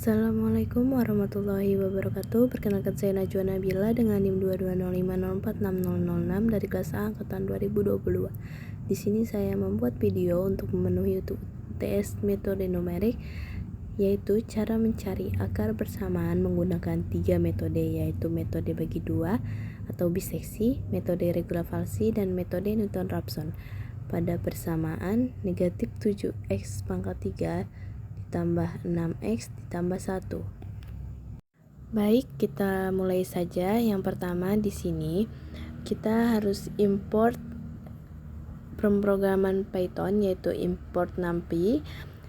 Assalamualaikum warahmatullahi wabarakatuh. Perkenalkan saya Najwa Nabila dengan NIM 22050466006 dari kelas A angkatan 2022. Di sini saya membuat video untuk memenuhi UTS metode numerik, yaitu cara mencari akar persamaan menggunakan 3 metode, yaitu metode bagi dua atau biseksi, metode regulavasi, dan metode Newton-Raphson. Pada persamaan negatif 7x pangkat 3 ditambah 6x ditambah 1. Baik, kita mulai saja. Yang pertama di sini kita harus import pemrograman Python, yaitu import numpy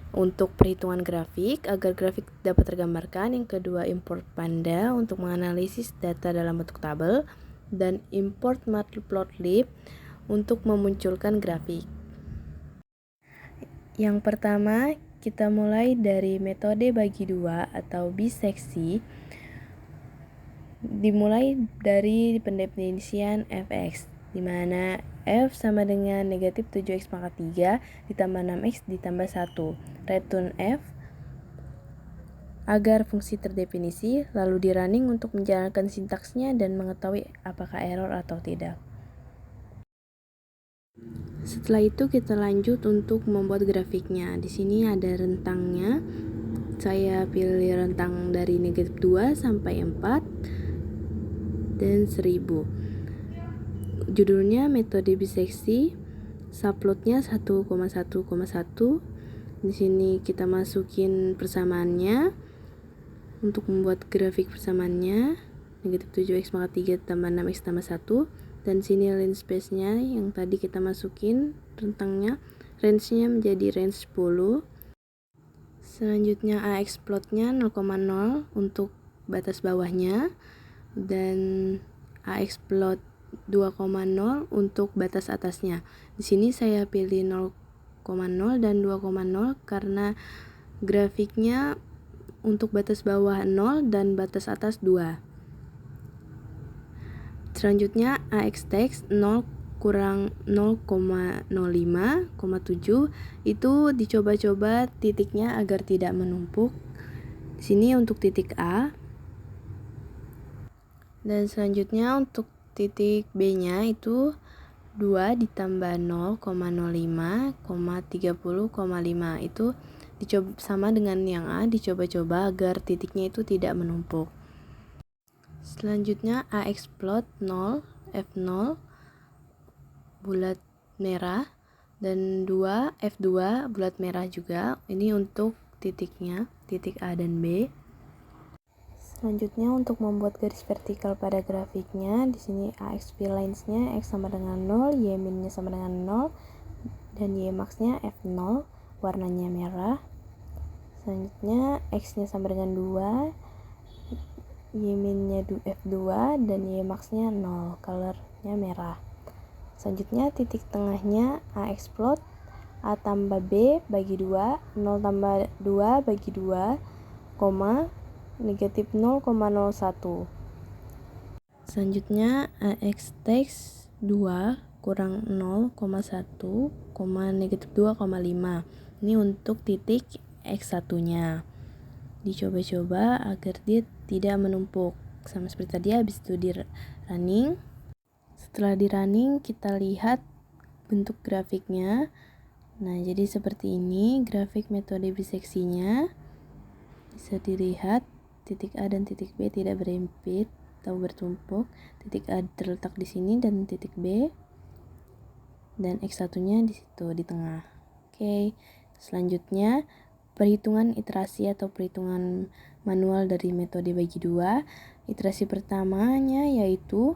untuk perhitungan grafik agar grafik dapat tergambarkan. Yang kedua, import panda untuk menganalisis data dalam bentuk tabel, dan import matplotlib untuk memunculkan grafik. Yang pertama, kita mulai dari metode bagi dua atau biseksi. Dimulai dari pendefinisian fx, di mana f sama dengan negatif 7x pangkat 3 ditambah 6x ditambah 1. Return f agar fungsi terdefinisi, lalu di running untuk menjalankan sintaksnya dan mengetahui apakah error atau tidak. Setelah itu kita lanjut untuk membuat grafiknya. Di sini ada rentangnya. Saya pilih rentang dari negatif 2 sampai 4 dan 1000. Judulnya metode biseksi, subplotnya 1,1,1. Di sini kita masukin persamaannya untuk membuat grafik persamaannya. Negatif 7x pangkat 3 tambah 6x tambah 1. Dan sini range space-nya yang tadi kita masukin rentangnya, range-nya menjadi range 10. Selanjutnya AX plot-nya 0,0 untuk batas bawahnya, dan AX plot 2,0 untuk batas atasnya. Di sini saya pilih 0,0 dan 2,0 karena grafiknya untuk batas bawah 0 dan batas atas 2. Selanjutnya AX text 0 kurang 0,05,7 itu dicoba-coba titiknya agar tidak menumpuk. Di sini untuk titik A. Dan selanjutnya untuk titik B-nya itu 2 ditambah 0,05,30,5. Itu dicoba sama dengan yang A, dicoba-coba agar titiknya itu tidak menumpuk. Selanjutnya AX plot 0, F0 bulat merah, dan 2 F2 bulat merah juga. Ini untuk titiknya, titik A dan B. Selanjutnya untuk membuat garis vertikal pada grafiknya, di sini AX lines-nya X sama dengan 0, Y min-nya sama dengan 0, dan Y max-nya F0, warnanya merah. Selanjutnya X-nya sama dengan 2, Y min-nya F2, dan Y max-nya 0, color-nya merah. Selanjutnya titik tengahnya AX plot A tambah B bagi 2, 0 tambah 2 bagi 2, koma, negatif 0,01. Selanjutnya AX text 2 kurang 0,1, negatif 2,5. Ini untuk titik X1-nya. Dicoba-coba agar dia tidak menumpuk. Sama seperti tadi, habis itu di running. Setelah di running, kita lihat bentuk grafiknya. Nah, jadi seperti ini grafik metode biseksinya. Bisa dilihat titik A dan titik B tidak berhimpit atau bertumpuk. Titik A terletak di sini dan titik B, dan X1-nya di situ di tengah. Oke. Selanjutnya perhitungan iterasi atau perhitungan manual dari metode bagi dua. Iterasi pertamanya yaitu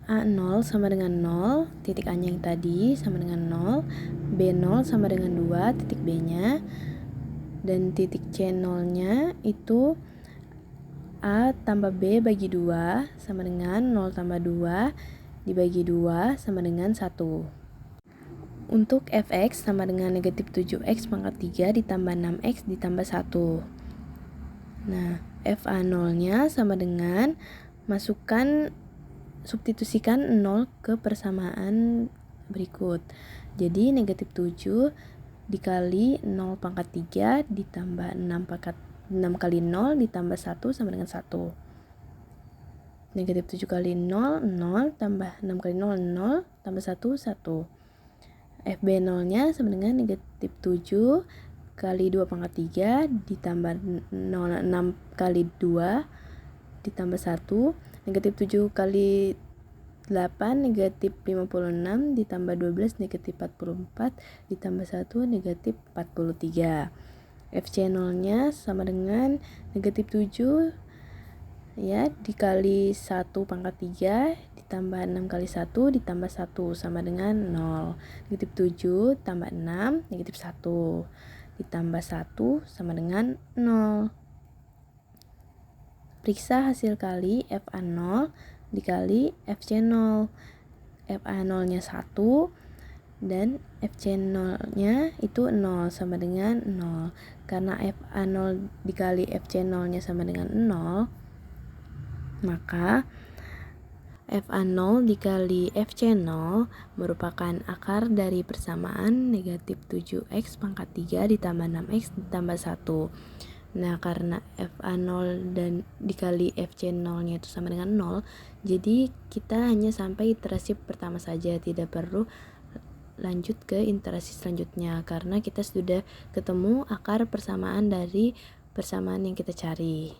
A0 sama dengan 0, titik A-nya yang tadi sama dengan 0, B0 sama dengan 2, titik B-nya, dan titik C0-nya itu A tambah B bagi 2 sama dengan 0 tambah 2 dibagi 2 sama dengan 1. Untuk fx sama dengan negatif 7x pangkat 3 ditambah 6x ditambah 1. Nah, fa0-nya sama dengan masukkan, substitusikan 0 ke persamaan berikut. Jadi negatif 7 dikali 0 pangkat 3 ditambah 6 pangkat 6 kali 0 ditambah 1 sama dengan 1. Negatif 7 kali 0, 0, tambah 6 kali 0, 0, tambah 1, 1. FB 0-nya sama dengan negatif 7 kali 2 pangkat 3 ditambah 0, 6 kali 2 ditambah 1. Negatif 7 kali 8 negatif 56 ditambah 12 negatif 44 ditambah 1 negatif 43. FC 0-nya sama dengan negatif 7 ya dikali 1 pangkat 3 ditambah 6 kali 1 ditambah 1 sama dengan 0. Negatif 7 tambah 6 negatif 1 ditambah 1 sama dengan 0. Periksa hasil kali FA0 dikali FC0. FA0-nya 1 dan FC0-nya itu 0 sama dengan 0. Karena FA0 dikali FC0-nya sama dengan 0, maka FA0 dikali FC0 merupakan akar dari persamaan negatif 7x pangkat 3 ditambah 6x ditambah 1. Nah, karena FA0 dan dikali FC0-nya itu sama dengan 0, jadi kita hanya sampai iterasi pertama saja, tidak perlu lanjut ke iterasi selanjutnya karena kita sudah ketemu akar persamaan dari persamaan yang kita cari.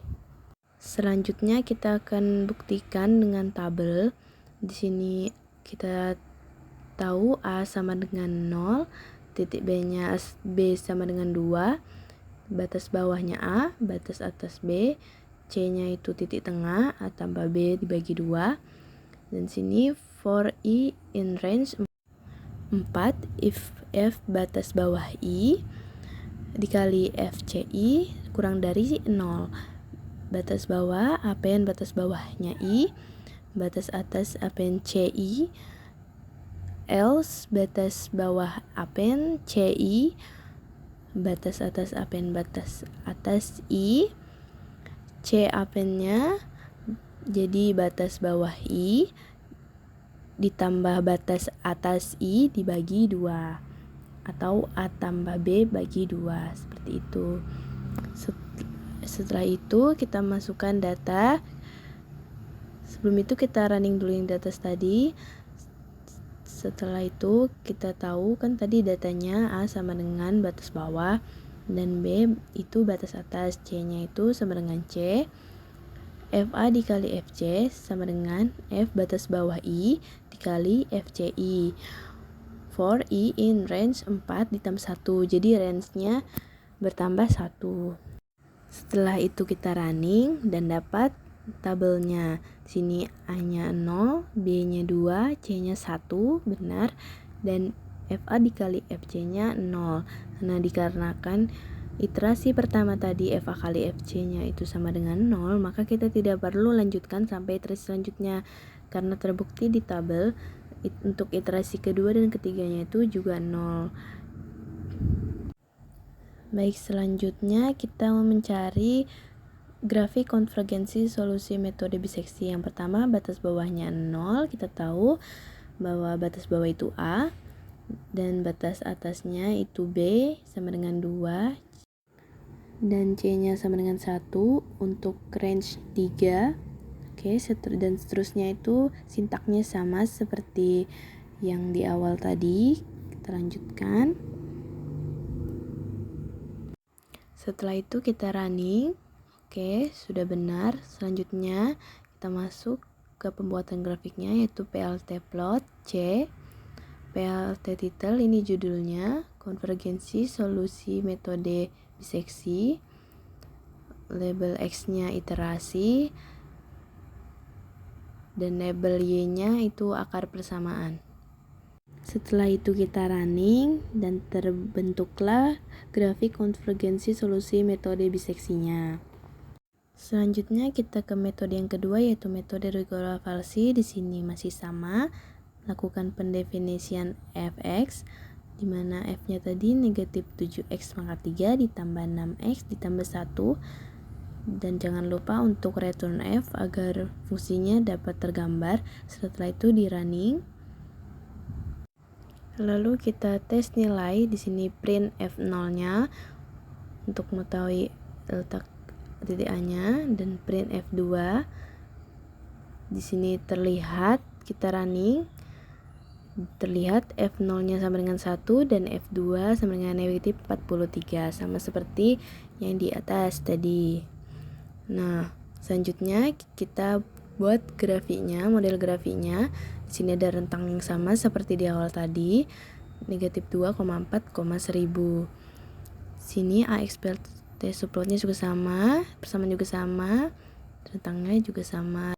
Selanjutnya kita akan buktikan dengan tabel. Di sini kita tahu A sama dengan 0, titik B-nya B sama dengan 2. Batas bawahnya A, batas atas B, C-nya itu titik tengah, A tambah B dibagi 2. Dan sini for I in range 4, if F batas bawah I dikali FCI kurang dari 0. Batas bawah APN batas bawahnya I, batas atas APN CI, else batas bawah APN CI, batas atas APN batas atas I, C APN-nya jadi batas bawah I ditambah batas atas I dibagi 2 atau A tambah B bagi 2 seperti itu. Setelah itu kita masukkan data. Sebelum itu kita running dulu yang data tadi. Setelah itu kita tahu kan tadi datanya A sama dengan batas bawah dan B itu batas atas, C-nya itu sama dengan C. FA dikali FC sama dengan F batas bawah I dikali FCI. For I in range 4 ditambah 1. Jadi range-nya bertambah 1. Setelah itu kita running dan dapat tabelnya. Di sini A-nya 0, B-nya 2, C-nya 1, benar, dan FA dikali FC-nya 0. Nah, dikarenakan iterasi pertama tadi FA kali FC-nya itu sama dengan 0, maka kita tidak perlu lanjutkan sampai iterasi selanjutnya karena terbukti di tabel untuk iterasi kedua dan ketiganya itu juga 0. Baik, selanjutnya kita mencari grafik konvergensi solusi metode biseksi. Yang pertama, batas bawahnya 0. Kita tahu bahwa batas bawah itu A dan batas atasnya itu B sama dengan 2 dan C-nya sama dengan 1 untuk range 3. Oke, dan seterusnya itu sintaknya sama seperti yang di awal tadi. Kita lanjutkan. Setelah itu kita running. Oke, sudah benar. Selanjutnya kita masuk ke pembuatan grafiknya yaitu PLT plot C. PLT title ini judulnya konvergensi solusi metode biseksi. Label X-nya iterasi dan label Y-nya itu akar persamaan. Setelah itu kita running dan terbentuklah grafik konvergensi solusi metode biseksinya. Selanjutnya kita ke metode yang kedua yaitu metode regular falsi. Di sini masih sama, lakukan pendefinisian fx di mana f-nya tadi negatif 7x pangkat 3 ditambah 6x ditambah 1, dan jangan lupa untuk return f agar fungsinya dapat tergambar. Setelah itu di running. Lalu kita tes nilai. Di sini print f0-nya untuk mengetahui letak titik A-nya dan print F2. Di sini terlihat kita running, terlihat F0-nya sama dengan 1 dan F2 sama dengan negatif 43, sama seperti yang di atas tadi. Nah, selanjutnya kita buat grafiknya, model grafiknya. Di sini ada rentang yang sama seperti di awal tadi, negatif 2,4, 1000. Sini AXPLT subplotnya juga sama, persamaan juga sama, rentangnya juga sama,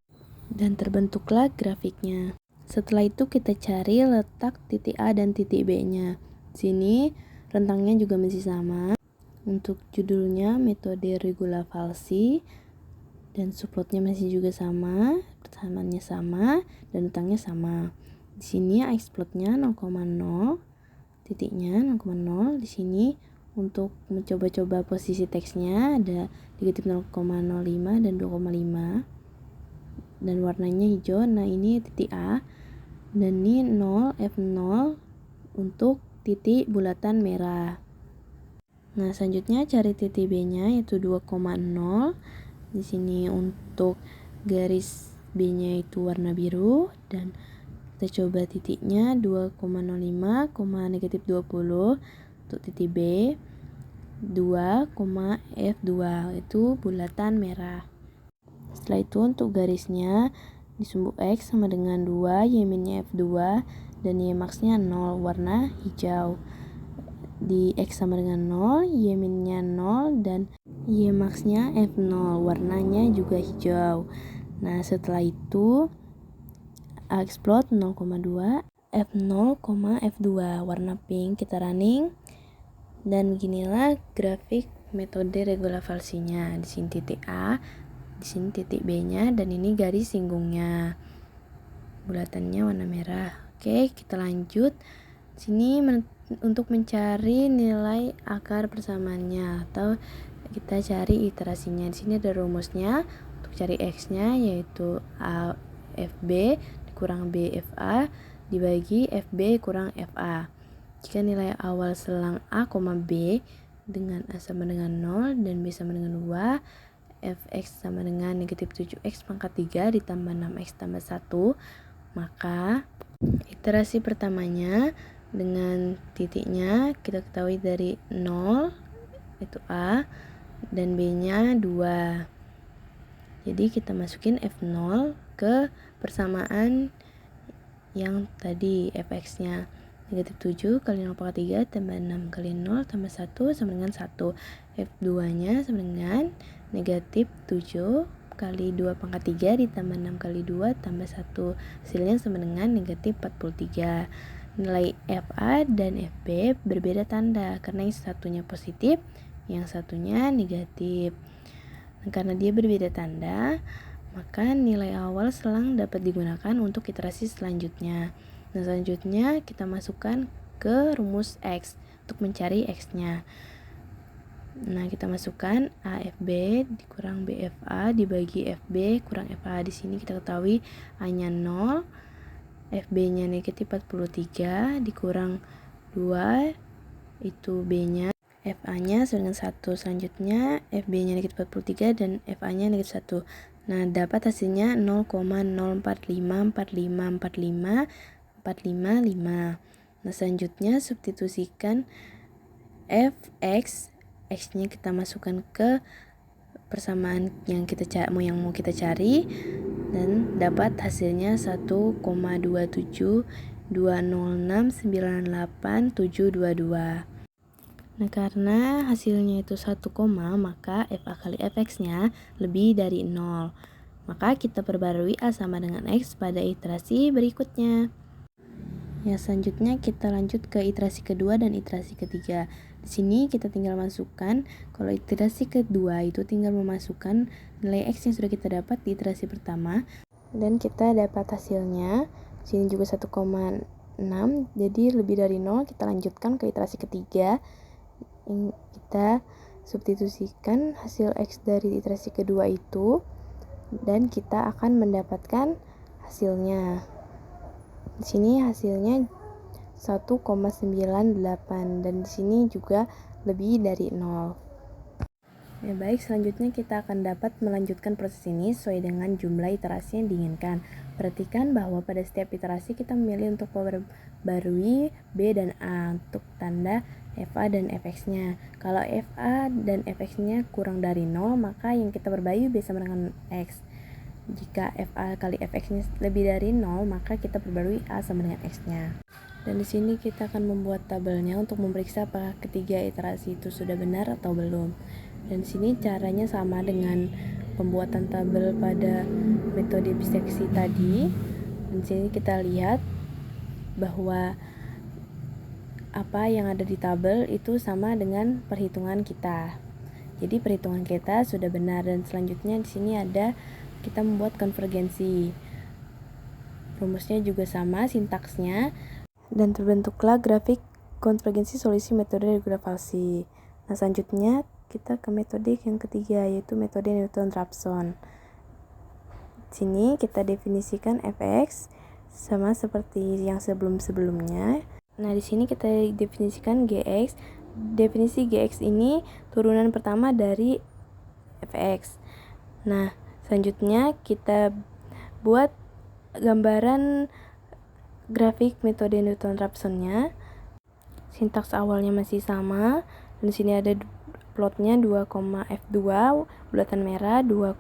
dan terbentuklah grafiknya. Setelah itu kita cari letak titik A dan titik B-nya. Sini rentangnya juga masih sama. Untuk judulnya metode regula falsi, dan subplotnya masih juga sama, persamaannya sama, dan rentangnya sama. Di sini AXPLOT-nya 0,0, titiknya 0,0. Di sini untuk mencoba-coba posisi teksnya ada negatif 0,05 dan 2,5, dan warnanya hijau. Nah, ini titik A, dan ini 0, F0 untuk titik bulatan merah. Nah, selanjutnya cari titik B-nya yaitu 2,0. Di sini untuk garis B-nya itu warna biru, dan kita coba titiknya 2,05, negatif 20 untuk titik B, 2, F2 itu bulatan merah. Setelah itu untuk garisnya di sumbu X sama dengan 2, Y minnya F2, dan Y max-nya 0, warna hijau. Di X sama dengan 0, Y minnya 0, dan Y max-nya F0, warnanya juga hijau. Nah, setelah itu AXPLOT 0,2, F0, F2, warna pink. Kita running, dan beginilah grafik metode regula falsinya. Di sini titik A, di sini titik B-nya, dan ini garis singgungnya. Bulatannya warna merah. Oke, kita lanjut. Sini untuk mencari nilai akar persamaannya, atau kita cari iterasinya. Di sini ada rumusnya. Untuk cari X-nya yaitu A FB dikurang B FA dibagi FB kurang FA. Jika nilai awal selang A, B dengan A sama dengan 0 dan B sama dengan 2, Fx sama dengan negatif 7x pangkat 3 ditambah 6x tambah 1, maka iterasi pertamanya dengan titiknya kita ketahui dari 0 itu A dan B nya 2. Jadi kita masukin F0 ke persamaan yang tadi, Fx nya negatif 7 kali 0 pangkat 3 tambah 6 kali 0 tambah 1 sama dengan 1. F2 nya sama dengan negatif 7 kali 2 pangkat 3 ditambah 6 kali 2 tambah 1. Hasilnya sama dengan negatif 43. Nilai FA dan FB berbeda tanda karena yang satunya positif, yang satunya negatif. Nah, karena dia berbeda tanda, maka nilai awal selang dapat digunakan untuk iterasi selanjutnya. Nah, selanjutnya kita masukkan ke rumus X untuk mencari X-nya. Nah, kita masukkan AFB dikurang BFA dibagi FB kurang FA. Di sini kita ketahui A-nya 0, FB-nya negatif 43 dikurang 2 itu B-nya, FA-nya sama dengan 1. Selanjutnya FB-nya negatif 43 dan FA-nya negatif 1. Nah, dapat hasilnya 0,045454545. Nah, selanjutnya substitusikan Fx, X-nya kita masukkan ke persamaan yang mau kita cari, dan dapat hasilnya 1,27206987722. Nah, karena hasilnya itu 1, maka FA kali Fx-nya lebih dari 0. Maka kita perbarui A sama dengan X pada iterasi berikutnya. Ya, selanjutnya kita lanjut ke iterasi kedua dan iterasi ketiga. Di sini kita tinggal masukkan, kalau iterasi kedua itu tinggal memasukkan nilai X yang sudah kita dapat di iterasi pertama, dan kita dapat hasilnya. Di sini juga 1,6, jadi lebih dari 0. Kita lanjutkan ke iterasi ketiga. Kita substitusikan hasil X dari iterasi kedua itu, dan kita akan mendapatkan hasilnya. Di sini hasilnya 1,98, dan di sini juga lebih dari 0. Ya, baik, selanjutnya kita akan dapat melanjutkan proses ini sesuai dengan jumlah iterasi yang diinginkan. Perhatikan bahwa pada setiap iterasi kita memilih untuk memperbarui B dan A untuk tanda FA dan FX-nya. Kalau FA dan FX-nya kurang dari 0, maka yang kita perbarui B sama dengan X. Jika FA kali FX-nya lebih dari 0, maka kita perbarui A sama dengan X-nya. Dan di sini kita akan membuat tabelnya untuk memeriksa apakah ketiga iterasi itu sudah benar atau belum. Dan di sini caranya sama dengan pembuatan tabel pada metode biseksi tadi. Dan di sini kita lihat bahwa apa yang ada di tabel itu sama dengan perhitungan kita. Jadi perhitungan kita sudah benar, dan selanjutnya di sini ada kita membuat konvergensi. Rumusnya juga sama sintaksnya, dan terbentuklah grafik konvergensi solusi metode regressi. Nah, selanjutnya kita ke metode yang ketiga, yaitu metode Newton-Raphson. Di sini kita definisikan fx sama seperti yang sebelum-sebelumnya. Nah, di sini kita definisikan gx. Definisi gx ini turunan pertama dari fx. Nah, selanjutnya kita buat gambaran grafik metode Newton-Raphson-nya. Sintaks awalnya masih sama. Dan di sini ada plotnya 2,F2 bulatan merah, 2,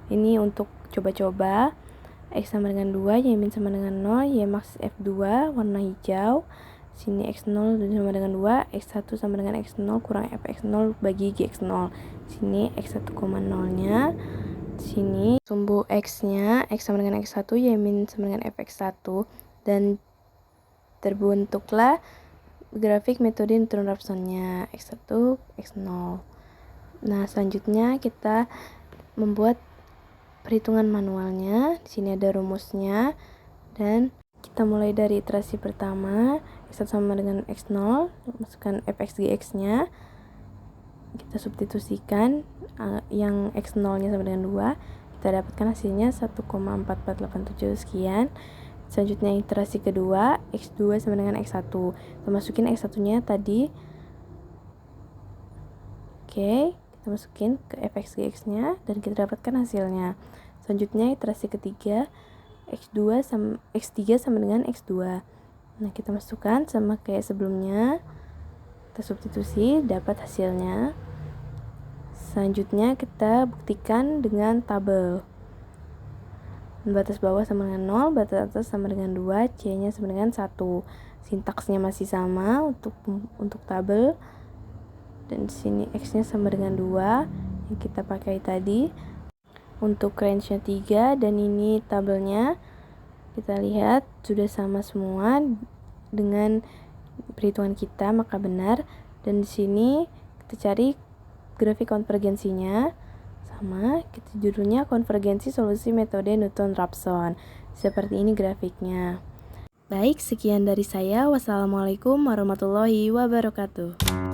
ini untuk coba-coba. X sama dengan 2, Y min sama dengan 0, Y max F2 warna hijau. Sini X0 sama dengan 2, X1 sama dengan X0 kurang Fx0 bagi Gx0. Sini X1, 0-nya. Sini sumbu X-nya, X sama dengan X1, Y min sama dengan Fx1. Dan terbentuklah grafik metode Newton-Raphson-nya X1, X0. Nah, selanjutnya kita membuat perhitungan manualnya. Di sini ada rumusnya, dan kita mulai dari iterasi pertama. X1 sama dengan X0, masukkan fx gx-nya. Kita substitusikan yang X0-nya sama dengan 2. Kita dapatkan hasilnya 1,4487 sekian. Selanjutnya iterasi kedua, X2 sama dengan X1. Kita masukin X1-nya tadi. Oke, kita masukin ke fx gx-nya dan kita dapatkan hasilnya. Selanjutnya iterasi ketiga, X3 sama dengan X2. Nah, kita masukkan sama kayak sebelumnya. Kita substitusi, dapat hasilnya. Selanjutnya kita buktikan dengan tabel. Batas bawah sama dengan 0, batas atas sama dengan 2, C-nya sama dengan 1. Sintaksnya masih sama untuk tabel. Dan di sini X-nya sama dengan 2 yang kita pakai tadi. Untuk range-nya 3, dan ini tabelnya. Kita lihat sudah sama semua dengan perhitungan kita, maka benar. Dan di sini kita cari grafik konvergensinya. Sama, kita judulnya konvergensi solusi metode Newton-Raphson. Seperti ini grafiknya. Baik, sekian dari saya. Wassalamualaikum warahmatullahi wabarakatuh.